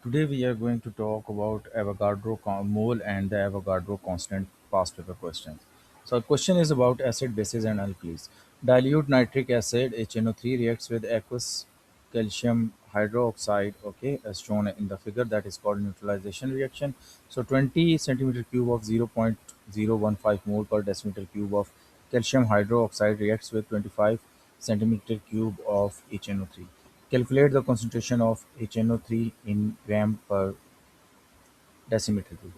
Today we are going to talk about mole and the Avogadro constant past paper questions. So, our question is about acid bases and alkalis. Dilute nitric acid HNO3 reacts with aqueous calcium hydroxide, okay, as shown in the figure, that is called neutralization reaction. So, 20 centimeter cube of 0.015 mole per decimeter cube of calcium hydroxide reacts with 25 centimeter cube of HNO3. Calculate the concentration of HNO3 in gram per decimeter cube.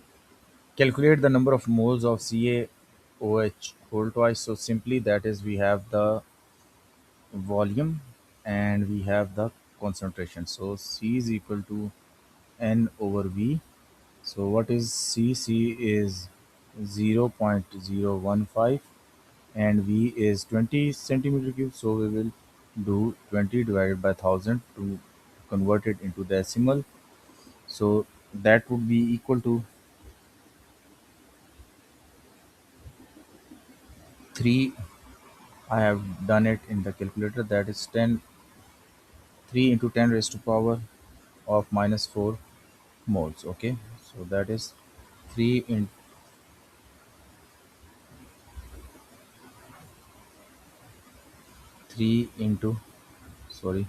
Calculate the number of moles of CaOH whole twice. So simply that is we have the volume and we have the concentration. So C is equal to N over V. So what is C? C is 0.015 and V is 20 centimeter cube. So we will do 20 divided by 1000 to convert it into decimal. So that would be equal to 3. I have done it in the calculator, that is 10, 3 into 10 raised to power of minus 4 moles. Okay, so that is 3 in 3 into, sorry,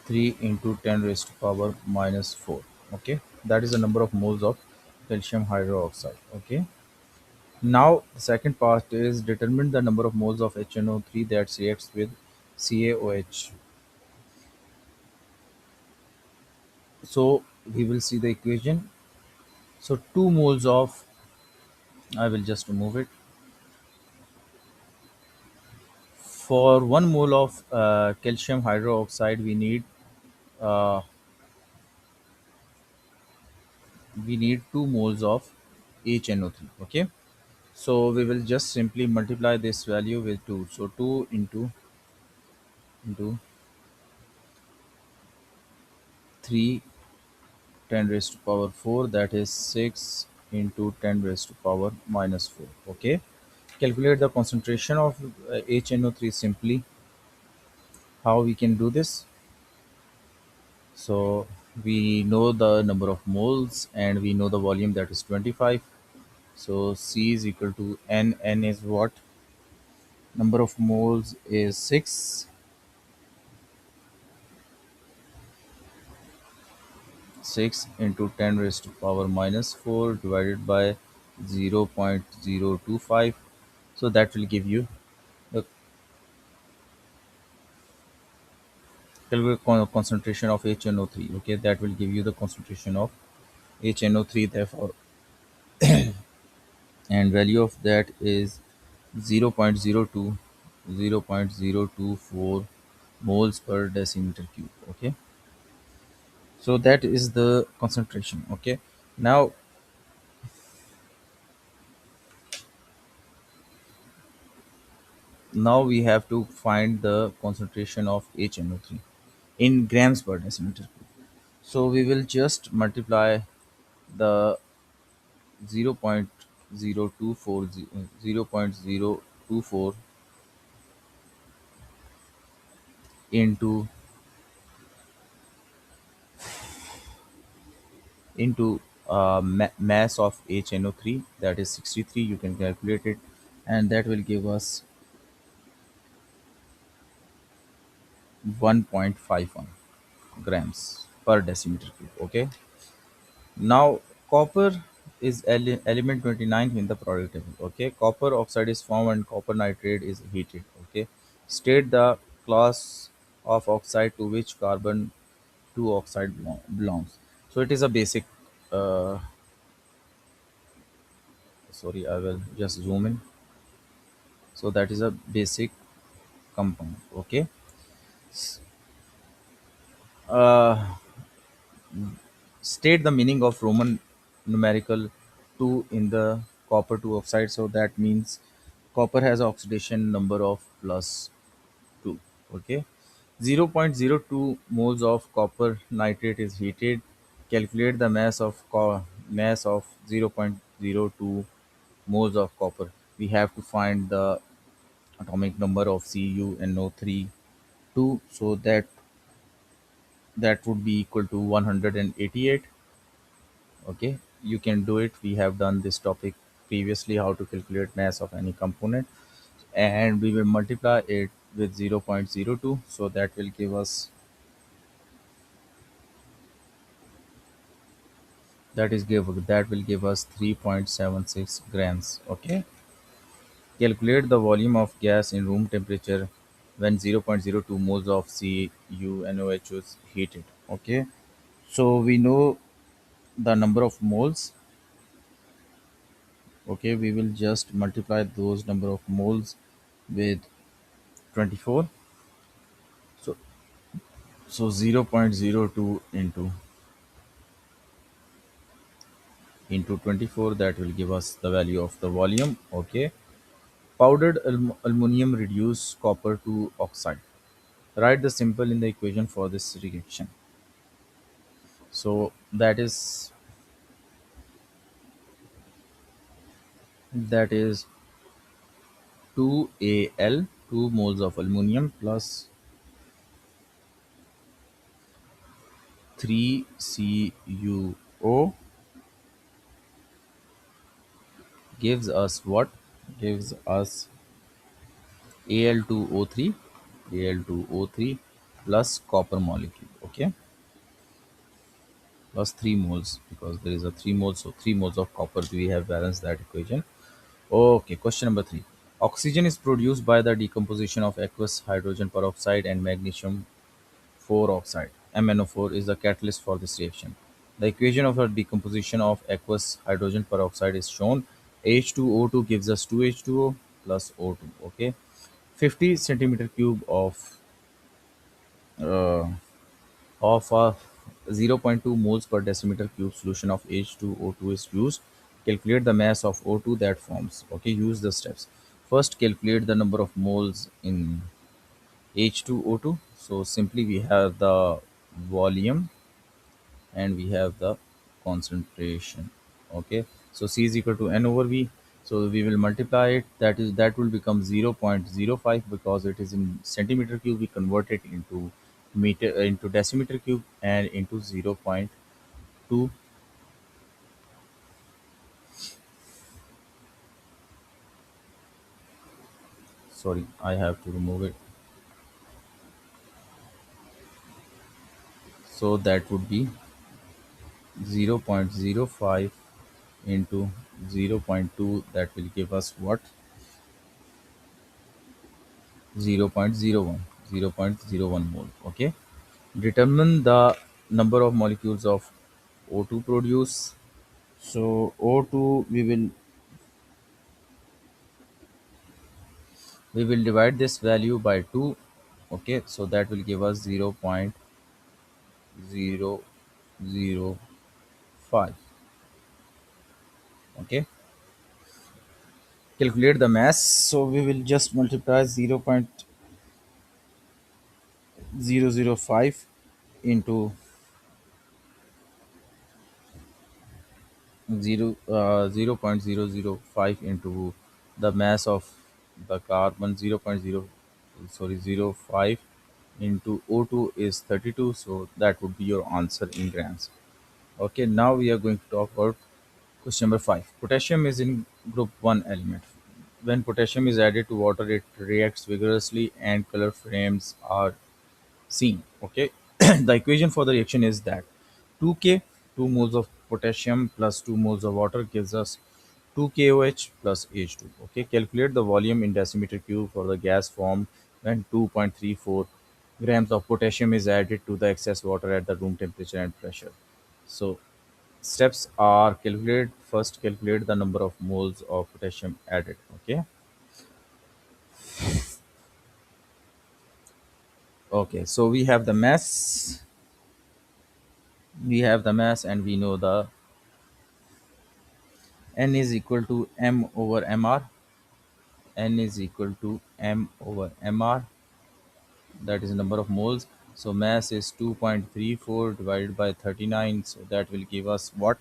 3 into 10 raised to power minus 4. Okay, that is the number of moles of calcium hydroxide. Okay, now the second part is determine the number of moles of HNO3 that reacts with CaOH. So we will see the equation. So 2 moles of, I will just remove it. For 1 mole of calcium hydroxide, uh, we need 2 moles of HNO3. Okay, so we will just simply multiply this value with 2. So 2 into 3, 10 raised to power 4, that is 6 into 10 raised to power minus 4. Okay, calculate the concentration of HNO3 simply. How we can do this? So we know the number of moles and we know the volume, that is 25. So C is equal to N. N is what? Number of moles is 6. 6 into 10 raised to power minus 4 divided by 0.025. So that will give you the concentration of HNO3. Okay, that will give you the concentration of HNO3, therefore, and value of that is 0.02 moles per decimeter cube. Okay, so that is the concentration. Okay, now we have to find the concentration of HNO3 in grams per decimeter cube. So we will just multiply the 0.0240 0.024 into mass of HNO3, that is 63. You can calculate it, and that will give us 1.51 grams per decimeter cube. Okay, now copper is element 29 in the periodic table. Okay, copper oxide is formed and copper nitrate is heated. Okay, state the class of oxide to which carbon 2 oxide belongs. So it is a basic, uh, sorry, I will just zoom in. So that is a basic compound. Okay, uh, state the meaning of Roman numerical 2 in the copper 2 oxide. So that means copper has oxidation number of plus 2. Okay, 0.02 moles of copper nitrate is heated. Calculate the mass of 0.02 moles of copper. We have to find the atomic number of CuNO3 2, so that that would be equal to 188. Okay, you can do it. We have done this topic previously, how to calculate mass of any component, and we will multiply it with 0.02, so that will give us, that will give us 3.76 grams. Okay, calculate the volume of gas in room temperature when 0.02 moles of CuNOH is heated. Okay, so we know the number of moles. Okay, we will just multiply those number of moles with 24. So 0.02 into 24, that will give us the value of the volume. Okay, powdered aluminum reduce copper to oxide. Write the symbol in the equation for this reaction. So that is 2Al, 2 moles of aluminum plus 3CuO gives us what? Gives us Al2O3, Al2O3 plus copper molecule. Okay, plus 3 moles, because there is a 3 moles, so 3 moles of copper, we have balanced that equation. Okay, question number 3. Oxygen is produced by the decomposition of aqueous hydrogen peroxide and magnesium 4 oxide. MnO4 is the catalyst for this reaction. The equation of the decomposition of aqueous hydrogen peroxide is shown. H2O2 gives us 2H2O plus O2. Okay, 50 centimeter cube uh, of 0.2 moles per decimeter cube solution of H2O2 is used. Calculate the mass of O2 that forms. Okay, use the steps. First, calculate the number of moles in H2O2. So simply we have the volume and we have the concentration. Okay, so C is equal to N over V. So we will multiply it. That will become 0.05, because it is in centimeter cube. We convert it into meter, into decimeter cube, and into 0.2. Sorry, I have to remove it. So that would be 0.05 into 0.2. That will give us what? 0.01, 0.01 mole. Okay, determine the number of molecules of O2 produced. So O2, we will divide this value by 2. Okay, so that will give us 0.005. Okay, calculate the mass. So we will just multiply 0.005 into 0.005 into the mass of the carbon. 0.0, sorry, zero 0.05 into O2 is 32, so that would be your answer in grams. Okay, now we are going to talk about question number 5. Potassium is in group 1 element. When potassium is added to water, it reacts vigorously and color frames are seen. Okay, the equation for the reaction is that 2K, 2 moles of potassium plus 2 moles of water gives us 2 KOH plus H2. Okay, calculate the volume in decimeter cube for the gas formed when 2.34 grams of potassium is added to the excess water at the room temperature and pressure. So steps are: calculate the number of moles of potassium added. Okay, so we have the mass and we know the N is equal to M over MR. N is equal to M over MR. That is the number of moles. So mass is 2.34 divided by 39. So that will give us what?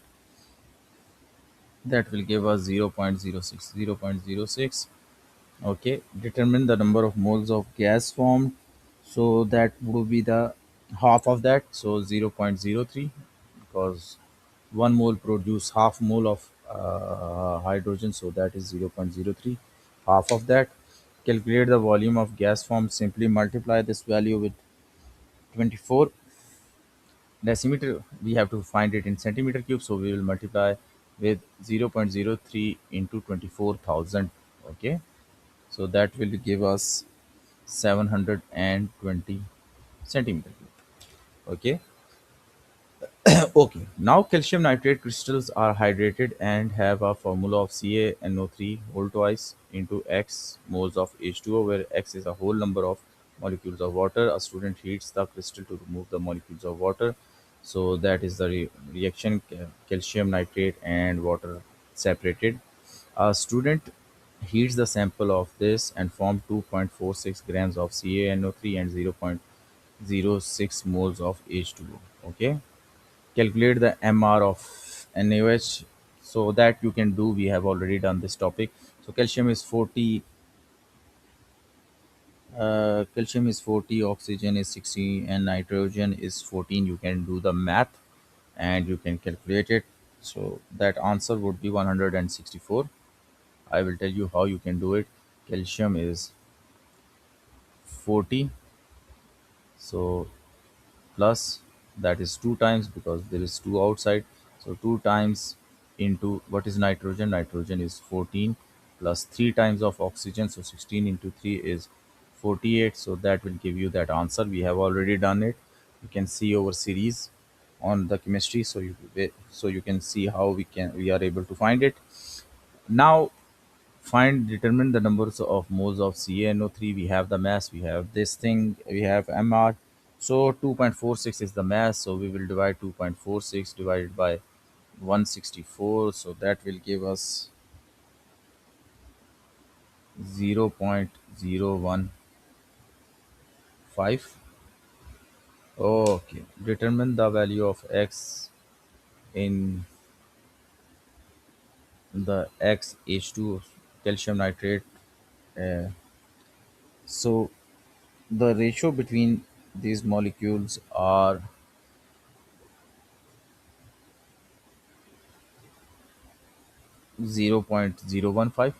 That will give us 0.06. 0.06. Okay. Determine the number of moles of gas formed. So that would be the half of that, so 0.03, because 1 mole produce half mole of hydrogen, so that is 0.03, half of that. Calculate the volume of gas formed, simply multiply this value with 24 decimeter. We have to find it in centimeter cube, so we will multiply with 0.03 into 24,000. Okay, so that will give us 720 centimeter cube. Okay. Okay, now calcium nitrate crystals are hydrated and have a formula of CaNO3 whole twice into X moles of H2O, where X is a whole number of molecules of water. A student heats the crystal to remove the molecules of water. So that is the reaction, calcium nitrate and water separated. A student heats the sample of this and form 2.46 grams of CaNO3 and 0.06 moles of H2O. Okay, calculate the MR of NaOH. So that you can do, we have already done this topic. So calcium is 40, oxygen is 60, and nitrogen is 14. You can do the math and you can calculate it. So that answer would be 164. I will tell you how you can do it. Calcium is 40, so plus, that is 2 times, because there is 2 outside, so 2 times into what is nitrogen. Nitrogen is 14, plus 3 times of oxygen, so 16 into 3 is 48. So that will give you that answer. We have already done it. You can see our series on the chemistry, so you can see how we are able to find it. Now, determine the numbers of moles of CaNO3. We have the mass, we have this thing, we have MR. So 2.46 is the mass, so we will divide 2.46 divided by 164, so that will give us 0.015. Okay, determine the value of X in the XH2 calcium nitrate. uh, so the ratio between these molecules are 0.015.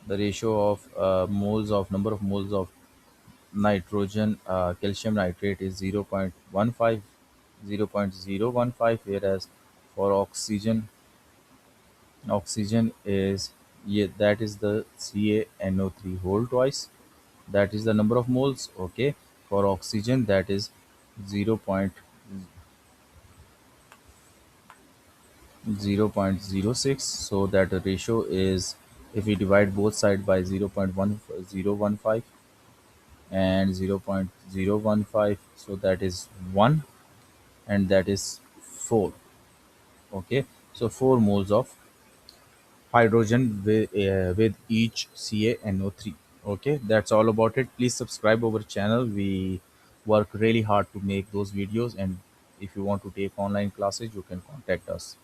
The ratio of moles of number of moles of nitrogen, calcium nitrate is 0.15, 0.015, whereas for oxygen is, yeah, that is the CaNO3 whole twice. That is the number of moles. Okay, for oxygen that is 0.06. So that the ratio is, if we divide both sides by 0.1015 and 0.015, so that is 1, and that is 4. Okay, so 4 moles of hydrogen with each CaNO3. Okay, that's all about it. Please subscribe our channel. We work really hard to make those videos, and if you want to take online classes, you can contact us.